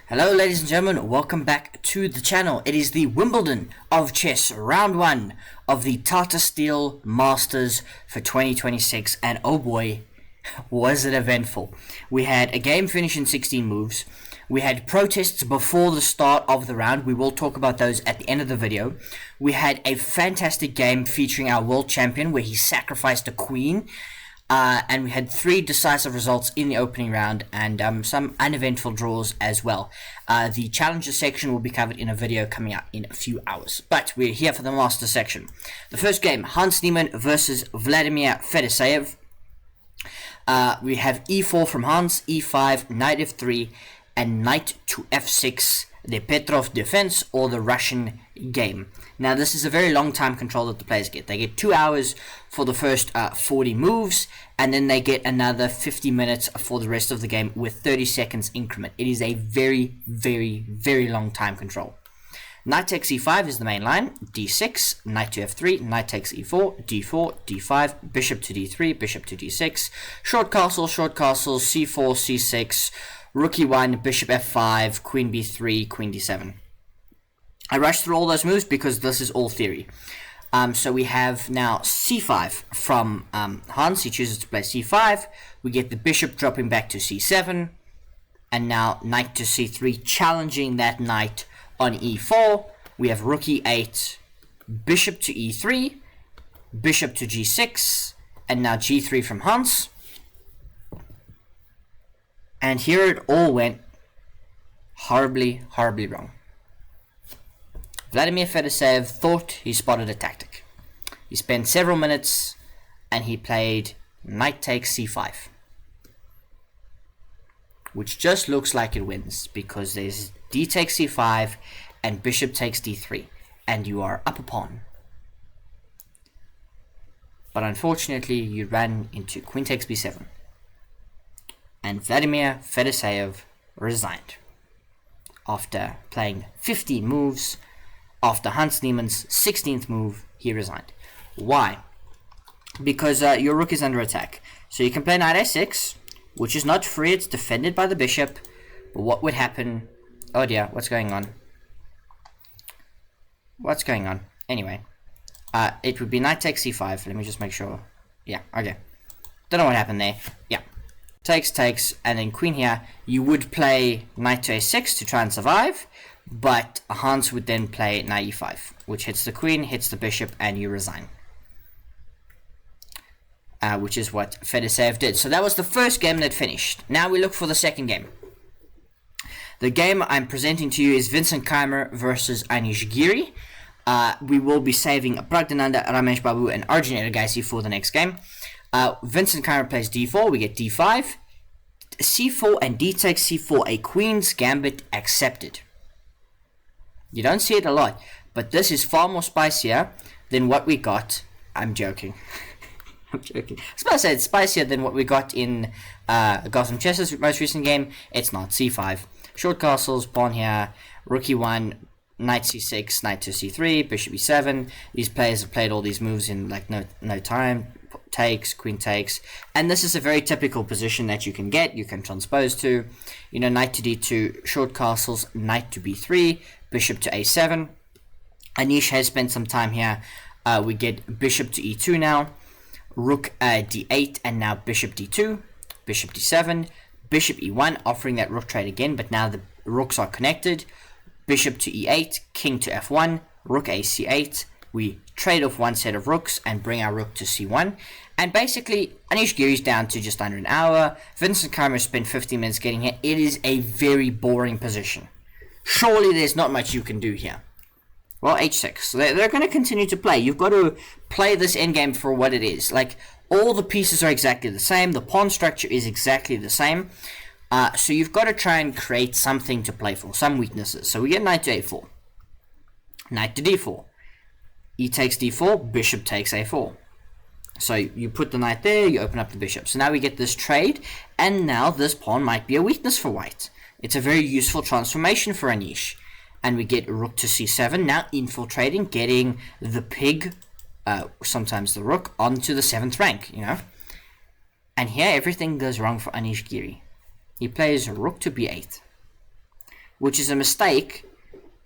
Hello ladies and gentlemen, welcome back to the channel. It is the Wimbledon of Chess, round 1 of the Tata Steel Masters for 2026, and oh boy, was it eventful. We had a game finish in 16 moves. We had protests before the start of the round. We will talk about those at the end of the video. We had a fantastic game featuring our world champion where he sacrificed a queen. And we had 3 decisive results in the opening round and some uneventful draws as well. The challenger section will be covered in a video coming out in a few hours. But we're here for the master section. The first game, Hans Niemann versus Vladimir Fedoseev. We have e4 from Hans, e5, knight f3, and knight to f6, the Petrov defense or the Russian game. Now this is a very long time control that the players get. They get 2 hours for the first 40 moves, and then they get another 50 minutes for the rest of the game with 30 seconds increment. It is a very, very, very long time control. Knight takes e5 is the main line, d6, knight to f3, knight takes e4, d4, d5, bishop to d3, bishop to d6, short castle, c4, c6, rook e1, bishop f5, queen b3, queen d7. I rushed through all those moves because this is all theory. So we have now c5 from Hans. He chooses to play c5. We get the bishop dropping back to c7. And now knight to c3, challenging that knight on e4. We have rook e8, bishop to e3, bishop to g6, and now g3 from Hans. And here it all went horribly, horribly wrong. Vladimir Fedoseev thought he spotted a tactic. He spent several minutes and he played knight takes c5, which just looks like it wins because there's d takes c5 and bishop takes d3, and you are up a pawn. But unfortunately you ran into queen takes b7, and Vladimir Fedoseev resigned after playing 15 moves. After Hans Niemann's 16th move, he resigned. Why? Because your rook is under attack. So you can play knight a6, which is not free, it's defended by the bishop. But what would happen? Oh dear, what's going on? What's going on? Anyway, it would be knight takes c5. Let me just make sure. Yeah, okay. Don't know what happened there. Yeah. Takes, and then queen here. You would play knight to a6 to try and survive. But Hans would then play knight e5, which hits the queen, hits the bishop, and you resign. Which is what Fedoseev did. So that was the first game that finished. Now we look for the second game. The game I'm presenting to you is Vincent Keymer versus Anish Giri. We will be saving Praggnanandhaa, Ramesh Babu, and Arjun Erigaisi for the next game. Vincent Keymer plays d4, we get d5, c4, and d takes c4, a queen's gambit accepted. You don't see it a lot, but this is far more spicier than what we got. I'm joking. I'm joking. I was about to say it's spicier than what we got in Gotham Chess's most recent game. It's not. c5. Short castles, pawn here, rook e1, knight c6, knight to c3, bishop e7. These players have played all these moves in like no time. Takes, queen takes, and this is a very typical position that you can get. You can transpose to, you know, knight to d2, short castles, knight to b3, bishop to a7. Anish has spent some time here. We get bishop to e2 now, rook d8, and now bishop d2, bishop d7, bishop e1, offering that rook trade again, but now the rooks are connected. Bishop to e8, king to f1, rook a c8. We trade off one set of rooks and bring our rook to c1. And basically, Anish Giri's down to just under an hour. Vincent Keymer spent 15 minutes getting here. It is a very boring position. Surely there's not much you can do here. Well, h6. So they're going to continue to play. You've got to play this endgame for what it is. Like, all the pieces are exactly the same. The pawn structure is exactly the same. So you've got to try and create something to play for. Some weaknesses. So we get knight to a4. Knight to d4. E takes d4, bishop takes a4. So you put the knight there, you open up the bishop. So now we get this trade, and now this pawn might be a weakness for white. It's a very useful transformation for Anish. And we get rook to c7, now infiltrating, getting the pig, sometimes the rook, onto the 7th rank, you know. And here everything goes wrong for Anish Giri. He plays rook to b8. which is a mistake,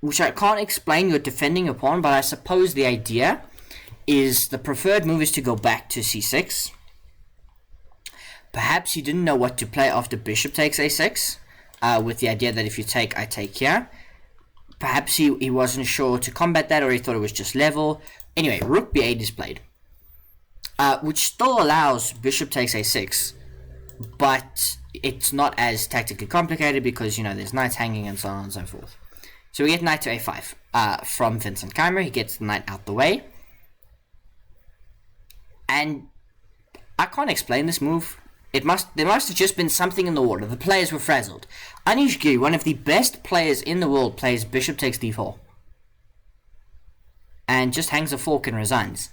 which I can't explain you're defending a pawn, but I suppose the idea is the preferred move is to go back to c6. Perhaps he didn't know what to play after bishop takes a6, with the idea that if you take, I take here. Perhaps he wasn't sure to combat that, or he thought it was just level. Anyway, rook b8 is played, which still allows bishop takes a6, but it's not as tactically complicated because, you know, there's knights hanging and so on and so forth. So we get knight to a5 from Vincent Keymer. He gets the knight out the way. And I can't explain this move. There must have just been something in the water. The players were frazzled. Anish Giri, one of the best players in the world, plays bishop takes d4. And just hangs a fork and resigns.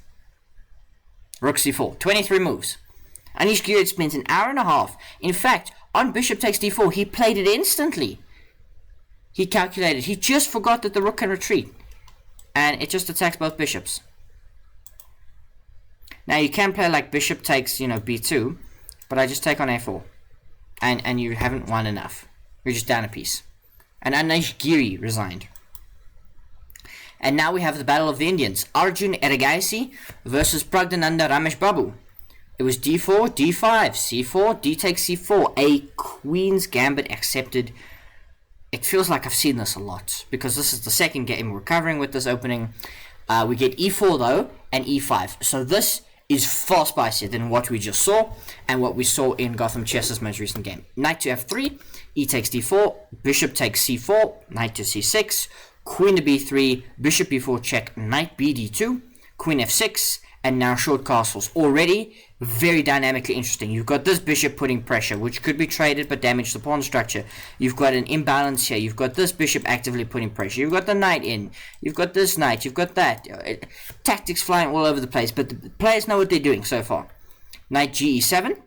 Rook c4. 23 moves. Anish Giri spent an hour and a half. In fact, on bishop takes d4, he played it instantly. He calculated. He just forgot that the rook can retreat. And it just attacks both bishops. Now you can play like bishop takes, you know, b2. But I just take on a4. And you haven't won enough. You're just down a piece. And Anish Giri resigned. And now we have the Battle of the Indians. Arjun Erigaisi versus Praggnanandhaa Babu. It was d4, d5, c4, d takes c4. A queen's gambit accepted. It feels like I've seen this a lot, because this is the second game we're covering with this opening. We get e4 though, and e5. So this is far spicier than what we just saw, and what we saw in Gotham Chess's most recent game. Knight to f3, e takes d4, bishop takes c4, knight to c6, queen to b3, bishop b4 check, knight bd2, queen f6, and now short castles. Already very dynamically interesting. You've got this bishop putting pressure, which could be traded but damage the pawn structure. You've got an imbalance here. You've got this bishop actively putting pressure. You've got the knight in. You've got this knight. You've got that. Tactics flying all over the place, but the players know what they're doing so far. Knight ge7,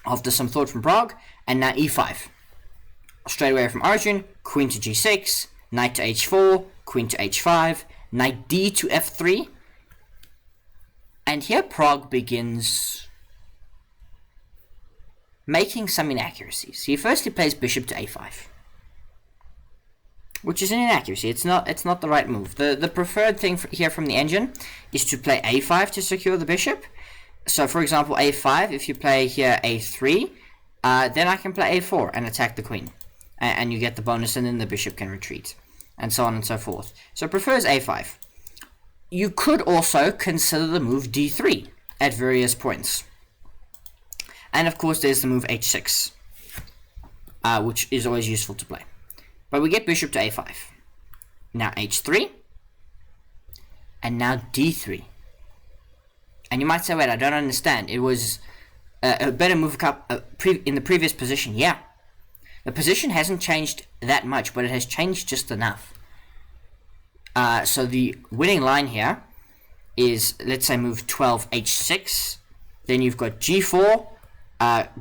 after some thought from Prague, and now e5. Straight away from Arjun, queen to g6, knight to h4, queen to h5, knight d to f3. And here Prague begins making some inaccuracies. He firstly plays bishop to a5, which is an inaccuracy. It's not the right move. The preferred thing here from the engine is to play a5 to secure the bishop. So for example, a5, if you play here a3, then I can play a4 and attack the queen. And you get the bonus, and then the bishop can retreat. And so on and so forth. So it prefers a5. You could also consider the move d3 at various points. And of course there's the move h6, which is always useful to play. But we get bishop to a5. Now h3. And now d3. And you might say, wait, I don't understand. It was a better move in the previous position. Yeah. The position hasn't changed that much, but it has changed just enough. So the winning line here is, let's say, move 12 h6. Then you've got g4,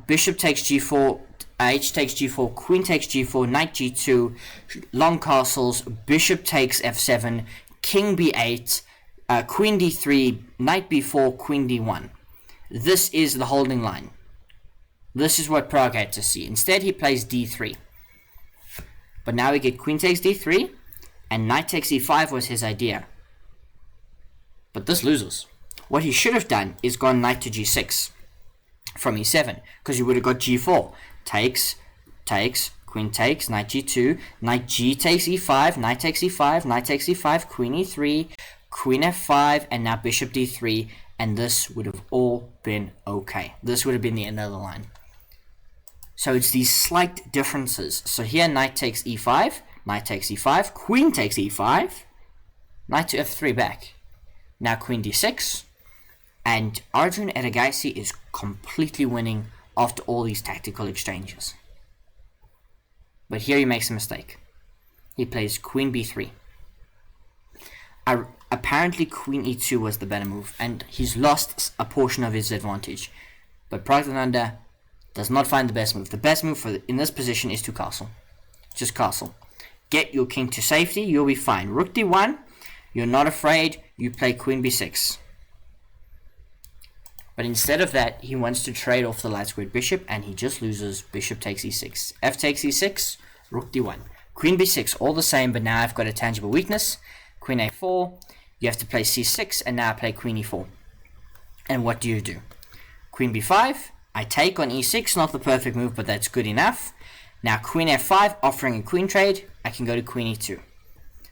bishop takes g4, h takes g4, queen takes g4, knight g2, long castles, bishop takes f7, king b8, queen d3, knight b4, queen d1. This is the holding line. This is what Prague had to see. Instead, he plays d3. But now we get queen takes d3, and knight takes e5 was his idea. But this loses. What he should have done is gone knight to g6 from e7, because you would have got g4. Takes, queen takes, knight g2, knight g takes e5, knight takes e5, knight takes e5, queen e3, queen f5, and now bishop d3, and this would have all been okay. This would have been the end of the line. So it's these slight differences. So here knight takes e5, knight takes e5, queen takes e5, knight to f3 back. Now queen d6, and Arjun Erigaisi is completely winning after all these tactical exchanges. But here he makes a mistake. He plays queen b3. Apparently queen e2 was the better move, and he's lost a portion of his advantage. But Praggnanandhaa does not find the best move. The best move in this position is to castle. Just castle. Get your king to safety, you'll be fine. Rook d1, you're not afraid, you play queen b6. But instead of that, he wants to trade off the light squared bishop, and he just loses. Bishop takes e6. F takes e6, rook d1. Queen b6, all the same, but now I've got a tangible weakness. Queen a4, you have to play c6, and now I play queen e4. And what do? Queen b5, I take on e6, not the perfect move, but that's good enough. Now queen f5, offering a queen trade, I can go to queen e2.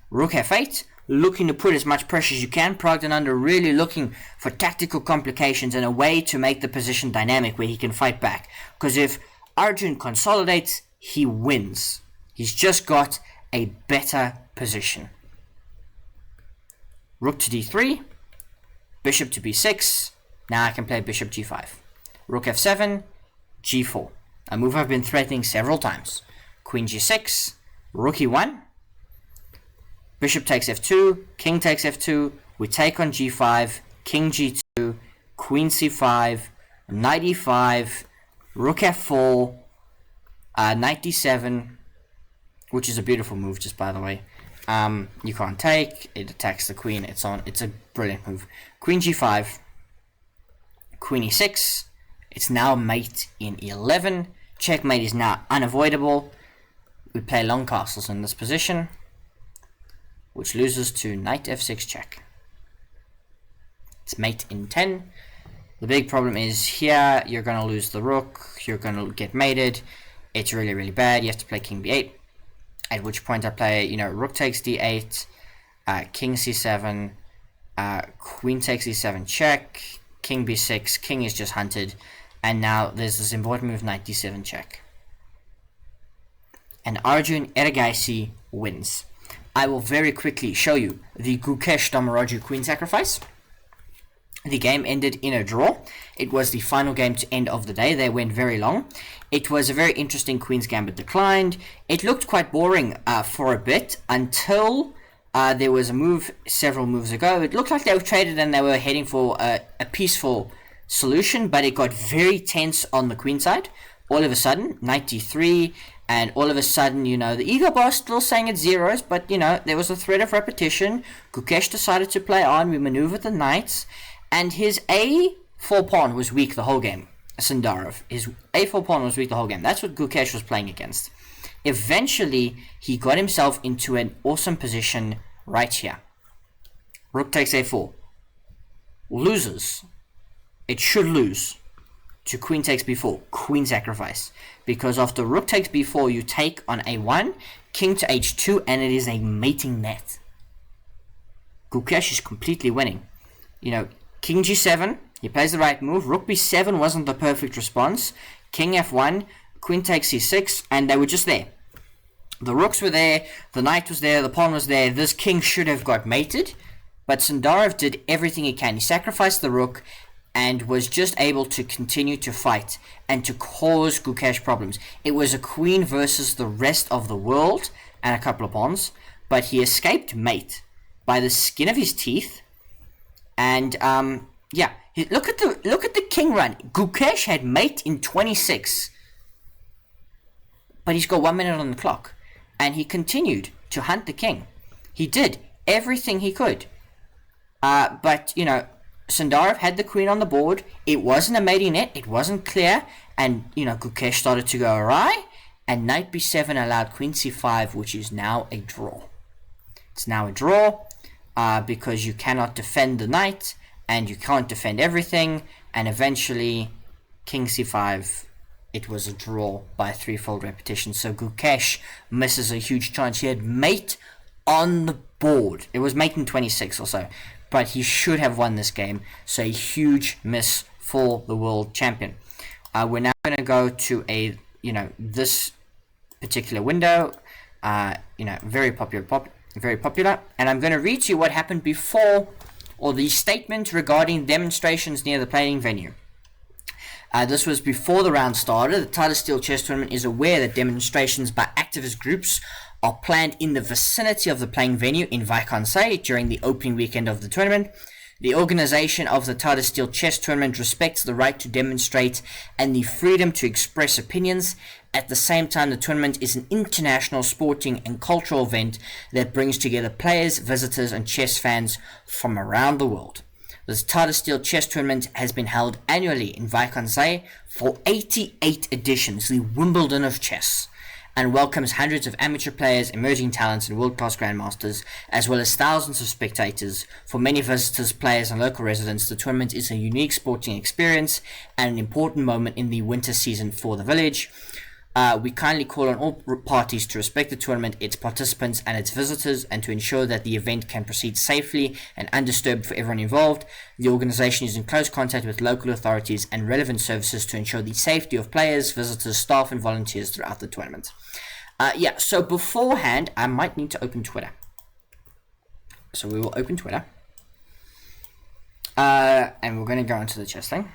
Rook f8, looking to put as much pressure as you can. Praggnanandhaa really looking for tactical complications and a way to make the position dynamic where he can fight back. Because if Arjun consolidates, he wins. He's just got a better position. Rook to d3, bishop to b6, now I can play bishop g5. Rook f7, g4, a move I've been threatening several times. Queen g6, rook e1, bishop takes f2, king takes f2, we take on g5, king g2, queen c5, knight e5, rook f4, knight d7, which is a beautiful move, just by the way. You can't take, it attacks the queen, it's a brilliant move. Queen g5, queen e6, it's now mate in e11, checkmate is now unavoidable. We play long castles in this position, which loses to knight f6 check. It's mate in 10. The big problem is here, you're going to lose the rook, you're going to get mated, it's really, really bad. You have to play king b8, at which point I play, rook takes d8, king c7, queen takes e7 check, king b6, king is just hunted, and now there's this important move, knight d7 check. And Arjun Erigaisi wins. I will very quickly show you the Gukesh Dommaraju queen sacrifice. The game ended in a draw. It was the final game to end of the day. They went very long. It was a very interesting Queen's Gambit declined. It looked quite boring for a bit until there was a move several moves ago. It looked like they were traded and they were heading for a peaceful solution, but it got very tense on the queen side. All of a sudden, knight d3, and all of a sudden, the ego bar still saying it's zeros, but, there was a threat of repetition. Gukesh decided to play on. We maneuvered the knights, and his a4 pawn was weak the whole game. Sandarov, his a4 pawn was weak the whole game. That's what Gukesh was playing against. Eventually, he got himself into an awesome position right here. Rook takes a4. Loses. It should lose to queen takes b4, queen sacrifice. Because after rook takes b4, you take on a1, king to h2, and it is a mating net. Gukesh is completely winning. King g7, he plays the right move. Rook b7 wasn't the perfect response. King f1, queen takes c6, and they were just there. The rooks were there, the knight was there, the pawn was there. This king should have got mated, but Sandarov did everything he can. He sacrificed the rook and was just able to continue to fight and to cause Gukesh problems. It was a queen versus the rest of the world and a couple of pawns, but he escaped mate by the skin of his teeth. And look at the king run. Gukesh had mate in 26, but he's got 1 minute on the clock, and he continued to hunt the king. He did everything he could, but Sandarov had the queen on the board. It wasn't a mating net. It wasn't clear. And, Gukesh started to go awry. And knight b7 allowed queen c5, which is now a draw. It's now a draw because you cannot defend the knight. And you can't defend everything. And eventually, king c5, it was a draw by a threefold repetition. So Gukesh misses a huge chance. He had mate on the board. It was mate in 26 or so. But he should have won this game, so a huge miss for the world champion. We're now going to go to this particular window, very popular, and I'm going to read to you what happened before, or the statement regarding demonstrations near the playing venue. This was before the round started. The Tata Steel Chess Tournament is aware that demonstrations by activist groups are planned in the vicinity of the playing venue in Wijk during the opening weekend of the tournament. The organization of the Tata Steel Chess Tournament respects the right to demonstrate and the freedom to express opinions. At the same time, the tournament is an international sporting and cultural event that brings together players, visitors, and chess fans from around the world. The Tata Steel Chess Tournament has been held annually in Wijk for 88 editions, the Wimbledon of Chess. and welcomes hundreds of amateur players, emerging talents, and world-class grandmasters, as well as thousands of spectators. For many visitors, players, and local residents, the tournament is a unique sporting experience and an important moment in the winter season for the village. We kindly call on all parties to respect the tournament, its participants, and its visitors, and to ensure that the event can proceed safely and undisturbed for everyone involved. The organization is in close contact with local authorities and relevant services to ensure the safety of players, visitors, staff, and volunteers throughout the tournament. So beforehand, I might need to open Twitter. So we will open Twitter. And we're going to go into the chess thing.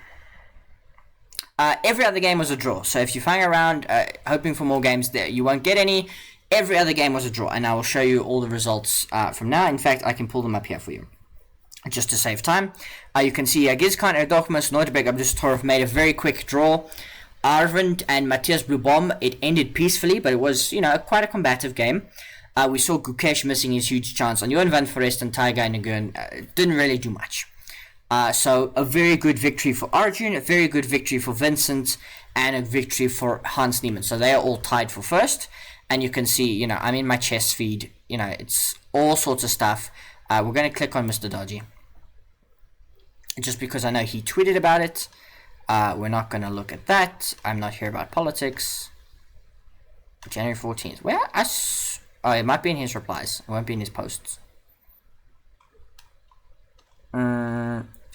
Every other game was a draw, so if you're flying around hoping for more games, there you won't get any. Every other game was a draw, and I will show you all the results from now. In fact, I can pull them up here for you, just to save time. You can see Gizkan, Erdogmas, Neuterberg, Abdustorf made a very quick draw. Arvind and Matthias Blubom, it ended peacefully, but it was, quite a combative game. We saw Gukesh missing his huge chance on Johan van Forest and Tiger Nguyen. Didn't really do much. So a very good victory for Arjun, a very good victory for Vincent, and a victory for Hans Niemann. So they are all tied for first. And you can see, I'm in my chess feed. It's all sorts of stuff. We're going to click on Mr. Dodgy. Just because I know he tweeted about it. We're not going to look at that. I'm not here about politics. January 14th. It might be in his replies. It won't be in his posts.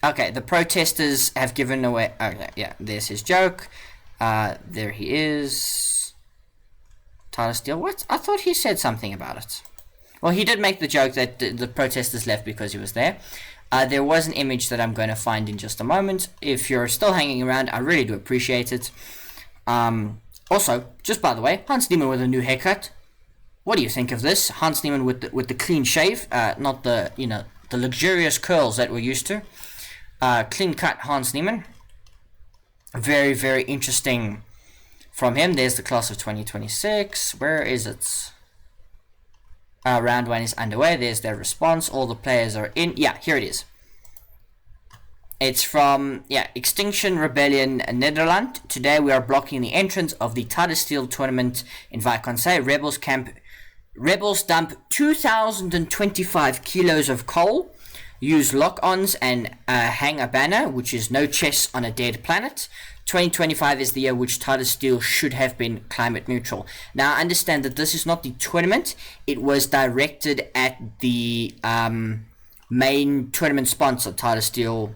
Okay, the protesters have given away... Okay, yeah, there's his joke. There he is. Tata Steel. What? I thought he said something about it. Well, he did make the joke that the protesters left because he was there. There was an image that I'm going to find in just a moment. If you're still hanging around, I really do appreciate it. Also, just by the way, Hans Niemann with a new haircut. What do you think of this? Hans Niemann with the clean shave, not the, the luxurious curls that we're used to. Clean cut Hans Niemann. Very, very interesting from him. There's the class of 2026. Where is it? Round 1 is underway. There's their response. All the players are in. Yeah, here it is. It's from, Extinction Rebellion Netherlands. Today we are blocking the entrance of the Tata Steel tournament in Wijk. Rebels dump 2,025 kilos of coal, use lock-ons, and hang a banner, which is no chess on a dead planet. 2025 is the year which Tata Steel should have been climate neutral. Now, understand that this is not the tournament. It was directed at the main tournament sponsor, Tata Steel.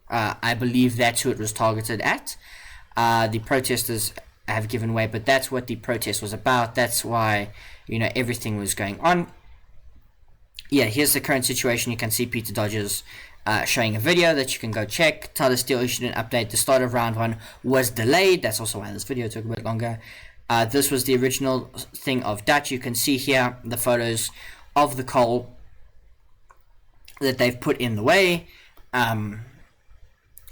I believe that's who it was targeted at. The protesters have given way, but that's what the protest was about. That's why, everything was going on. Yeah, here's the current situation. You can see Peter Dodgers showing a video that you can go check. Tata Steel issued an update. The start of round 1 was delayed. That's also why this video took a bit longer. This was the original thing of Dutch. You can see here the photos of the coal that they've put in the way. And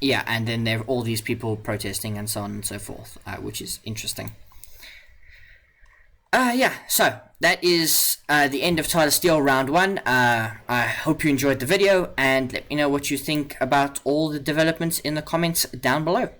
then there are all these people protesting and so on and so forth, which is interesting. So that is the end of Tata Steel round 1. I hope you enjoyed the video, and let me know what you think about all the developments in the comments down below.